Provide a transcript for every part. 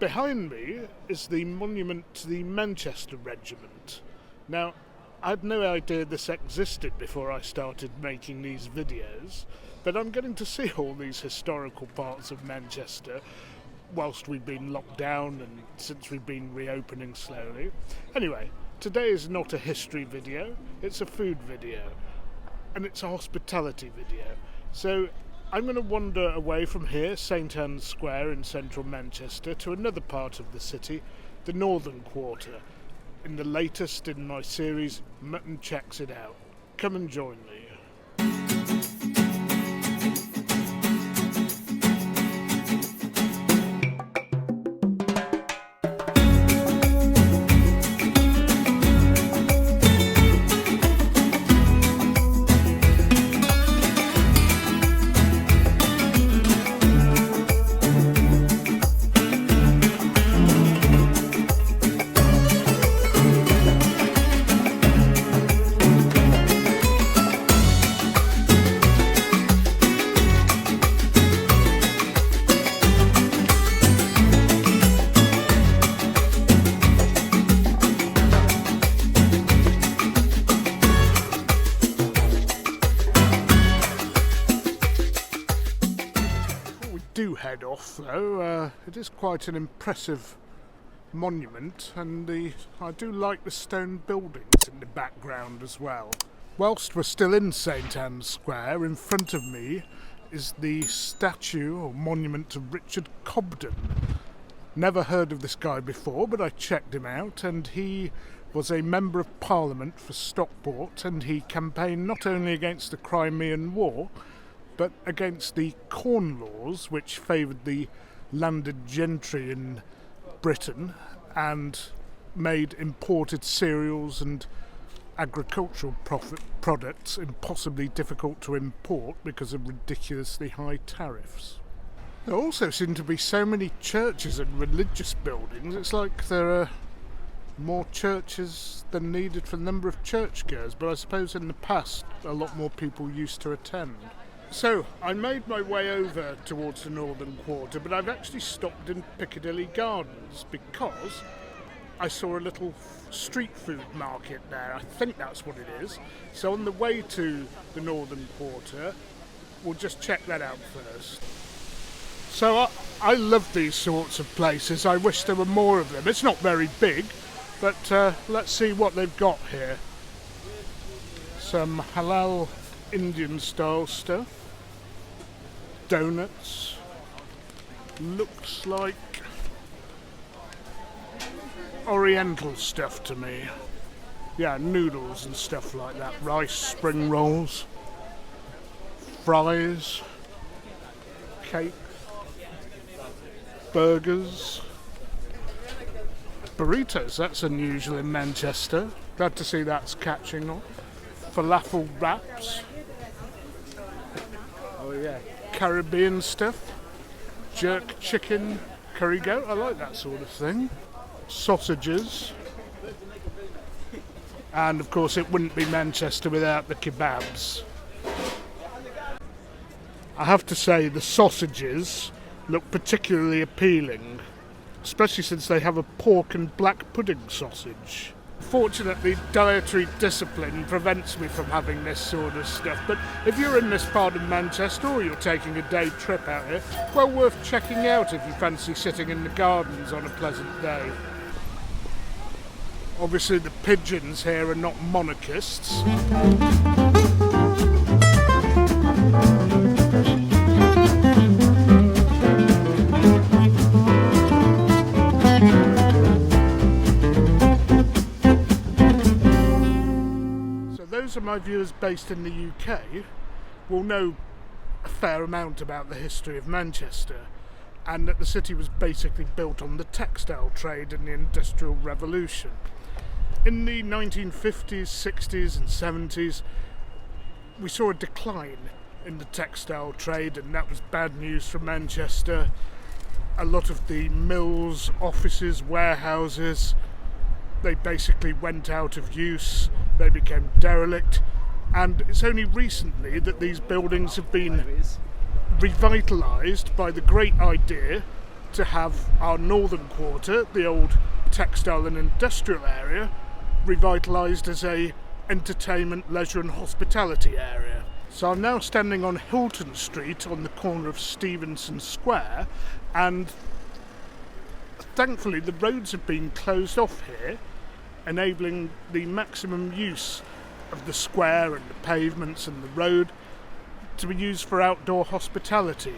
Behind me is the monument to the Manchester Regiment. Now, I had no idea this existed before I started making these videos, but I'm getting to see all these historical parts of Manchester whilst we've been locked down and since we've been reopening slowly. Anyway, today is not a history video, it's a food video, and it's a hospitality video. So I'm going to wander away from here, St Anne's Square in central Manchester, to another part of the city, the Northern Quarter, in the latest in my series, Mutton Checks It Out. Come and join me. Head off though, it is quite an impressive monument, and I do like the stone buildings in the background as well. Whilst we're still in St Anne's Square, in front of me is the statue or monument of Richard Cobden. Never heard of this guy before, but I checked him out, and he was a Member of Parliament for Stockport, and he campaigned not only against the Crimean War but against the Corn Laws, which favoured the landed gentry in Britain and made imported cereals and agricultural products impossibly difficult to import because of ridiculously high tariffs. There also seem to be so many churches and religious buildings. It's like there are more churches than needed for the number of churchgoers, but I suppose in the past a lot more people used to attend. So, I made my way over towards the Northern Quarter, but I've actually stopped in Piccadilly Gardens because I saw a little street food market there. I think that's what it is. So on the way to the Northern Quarter, we'll just check that out first. So I love these sorts of places. I wish there were more of them. It's not very big, but let's see what they've got here. Some halal Indian style stuff. Donuts. Looks like Oriental stuff to me. Yeah, noodles and stuff like that. Rice, spring rolls, fries, cake, burgers, burritos. That's unusual in Manchester. Glad to see that's catching on. Falafel wraps. Oh yeah. Caribbean stuff. Jerk chicken, curry goat. I like that sort of thing. Sausages. And of course it wouldn't be Manchester without the kebabs. I have to say the sausages look particularly appealing, especially since they have a pork and black pudding sausage. Fortunately, dietary discipline prevents me from having this sort of stuff, but if you're in this part of Manchester or you're taking a day trip out here, well worth checking out if you fancy sitting in the gardens on a pleasant day. Obviously the pigeons here are not monarchists. Those of my viewers based in the UK will know a fair amount about the history of Manchester, and that the city was basically built on the textile trade in the Industrial Revolution. In the 1950s, 60s and 70s, we saw a decline in the textile trade, and that was bad news for Manchester. A lot of the mills, offices, warehouses, they basically went out of use, they became derelict, and it's only recently that these buildings have been revitalised by the great idea to have our northern quarter, the old textile and industrial area, revitalised as a entertainment, leisure and hospitality area. So I'm now standing on Hilton Street on the corner of Stevenson Square, and thankfully the roads have been closed off here, enabling the maximum use of the square and the pavements and the road to be used for outdoor hospitality.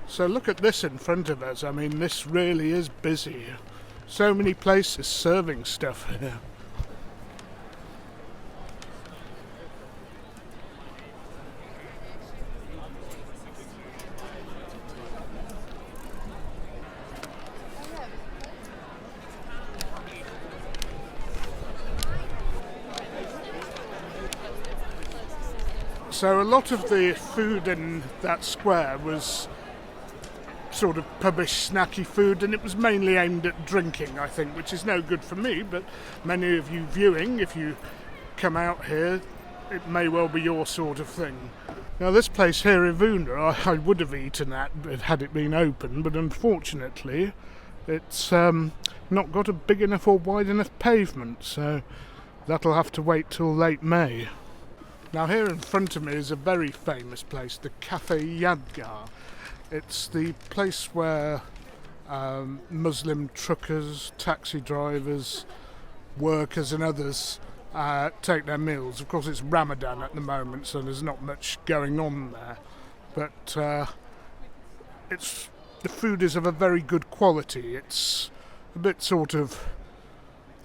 So look at this in front of us. I mean, this really is busy. So many places serving stuff here. So a lot of the food in that square was sort of published snacky food, and it was mainly aimed at drinking, I think, which is no good for me, but many of you viewing, if you come out here, it may well be your sort of thing. Now this place here, Ivuna, I would have eaten at had it been open, but unfortunately it's not got a big enough or wide enough pavement, so that'll have to wait till late May. Now here in front of me is a very famous place, the COBDEN. It's the place where Muslim truckers, taxi drivers, workers and others take their meals. Of course it's Ramadan at the moment, so there's not much going on there. But the food is of a very good quality. It's a bit sort of,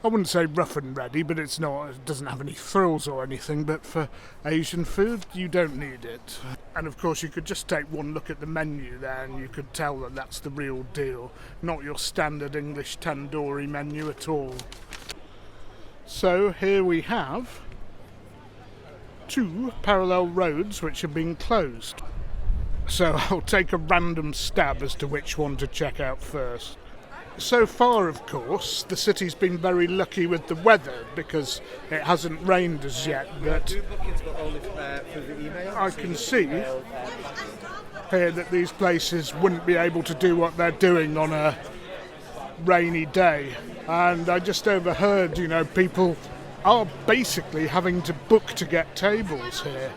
I wouldn't say rough and ready, but it doesn't have any frills or anything, but for Asian food, you don't need it. And of course, you could just take one look at the menu there and you could tell that that's the real deal, not your standard English tandoori menu at all. So here we have 2 parallel roads which have been closed. So I'll take a random stab as to which one to check out first. So far, of course, the city's been very lucky with the weather because it hasn't rained as yet, but I can see here that these places wouldn't be able to do what they're doing on a rainy day. And I just overheard, people are basically having to book to get tables here.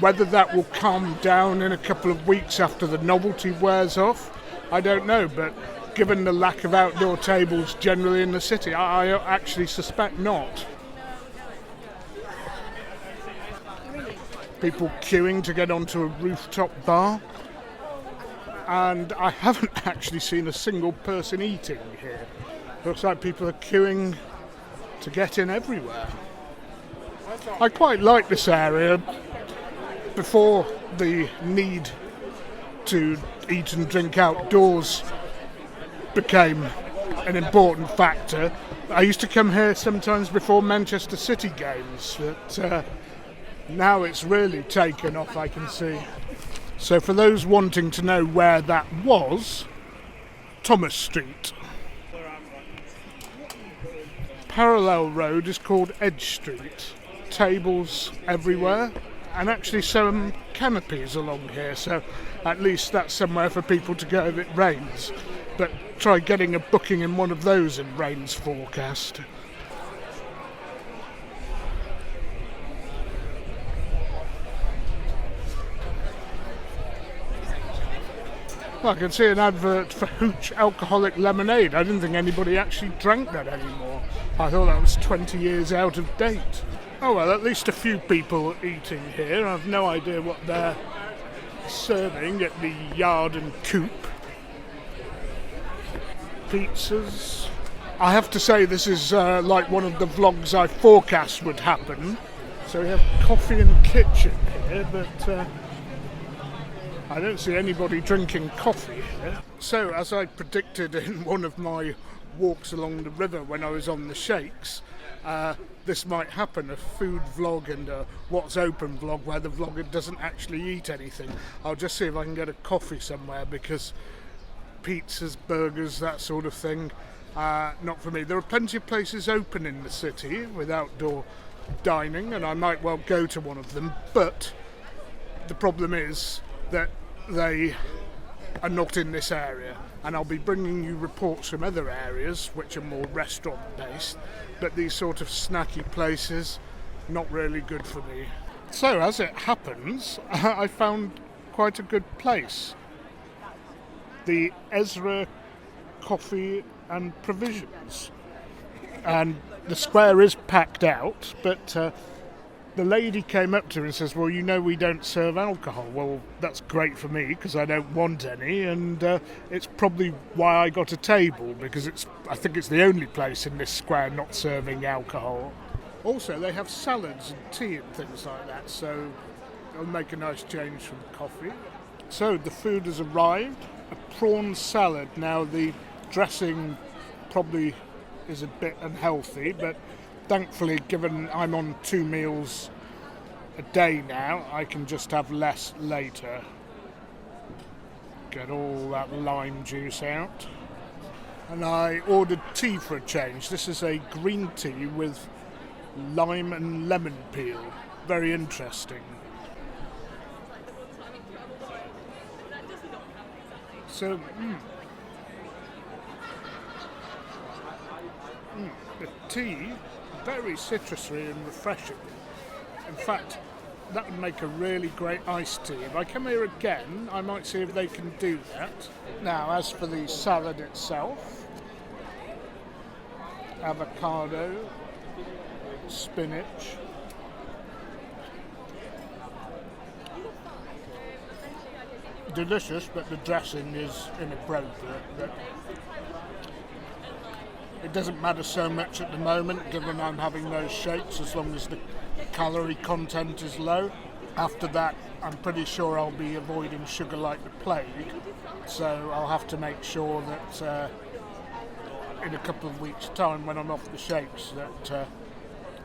Whether that will calm down in a couple of weeks after the novelty wears off, I don't know, but given the lack of outdoor tables generally in the city, I actually suspect not. People queuing to get onto a rooftop bar, and I haven't actually seen a single person eating here. Looks like people are queuing to get in everywhere. I quite like this area. Before the need to eat and drink outdoors became an important factor, I used to come here sometimes before Manchester City games, but now it's really taken off, I can see. So for those wanting to know where that was, Thomas Street. Parallel road is called Edge Street. Tables everywhere, and actually some canopies along here, so at least that's somewhere for people to go if it rains. But try getting a booking in one of those in rain's forecast. Well, I can see an advert for Hooch alcoholic lemonade. I didn't think anybody actually drank that anymore. I thought that was 20 years out of date. Oh well, at least a few people eating here. I've no idea what they're serving at the Yard and Coop. Pizzas. I have to say this is like one of the vlogs I forecast would happen. So we have coffee and kitchen here, but I don't see anybody drinking coffee here. So as I predicted in one of my walks along the river when I was on the Shakes, this might happen, a food vlog and a what's open vlog where the vlogger doesn't actually eat anything. I'll just see if I can get a coffee somewhere, because pizzas, burgers, that sort of thing, not for me. There are plenty of places open in the city with outdoor dining, and I might well go to one of them, but the problem is that they are not in this area, and I'll be bringing you reports from other areas which are more restaurant based, but these sort of snacky places, not really good for me. So as it happens, I found quite a good place. The Ezra Coffee and Provisions. And the square is packed out, but the lady came up to her and says, well, you know we don't serve alcohol. Well, that's great for me because I don't want any, and it's probably why I got a table, because I think it's the only place in this square not serving alcohol. Also, they have salads and tea and things like that, so it'll make a nice change from coffee. So the food has arrived, a prawn salad. Now the dressing probably is a bit unhealthy, but thankfully, given I'm on 2 meals a day now, I can just have less later. Get all that lime juice out. And I ordered tea for a change. This is a green tea with lime and lemon peel. Very interesting. So, the tea, very citrusy and refreshing. In fact, that would make a really great iced tea. If I come here again, I might see if they can do that. Now, as for the salad itself, avocado, spinach, delicious, but the dressing is inappropriate. But it doesn't matter so much at the moment, given I'm having those shakes, as long as the calorie content is low. After that, I'm pretty sure I'll be avoiding sugar like the plague, so I'll have to make sure that in a couple of weeks' time, when I'm off the shakes, that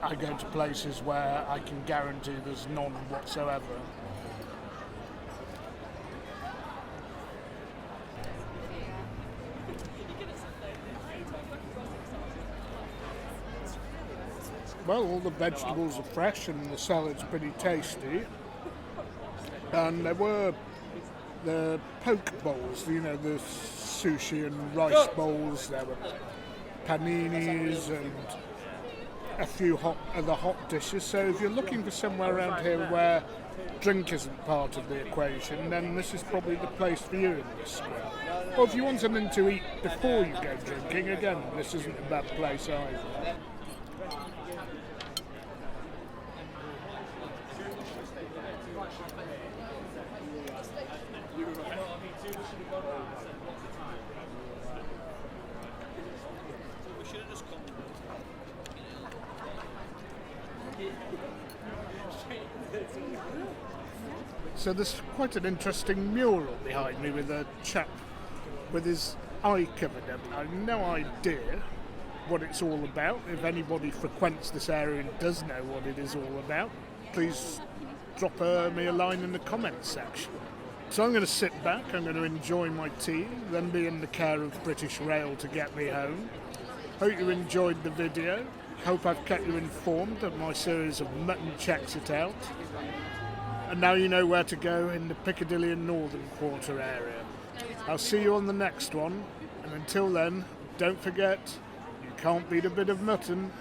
I go to places where I can guarantee there's none whatsoever. Well, all the vegetables are fresh and the salad's pretty tasty. And there were the poke bowls, you know, the sushi and rice bowls. There were paninis and a few other hot dishes. So if you're looking for somewhere around here where drink isn't part of the equation, then this is probably the place for you in this square. Or if you want something to eat before you go drinking, again, this isn't a bad place either. So there's quite an interesting mural behind me with a chap with his eye covered up. I have no idea what it's all about. If anybody frequents this area and does know what it is all about, please drop me a line in the comments section. So I'm going to sit back, I'm going to enjoy my tea, then be in the care of British Rail to get me home. Hope you enjoyed the video. Hope I've kept you informed of my series of Mutton Checks It Out. And now you know where to go in the Piccadilly and Northern Quarter area. I'll see you on the next one, and until then, don't forget, you can't beat a bit of mutton.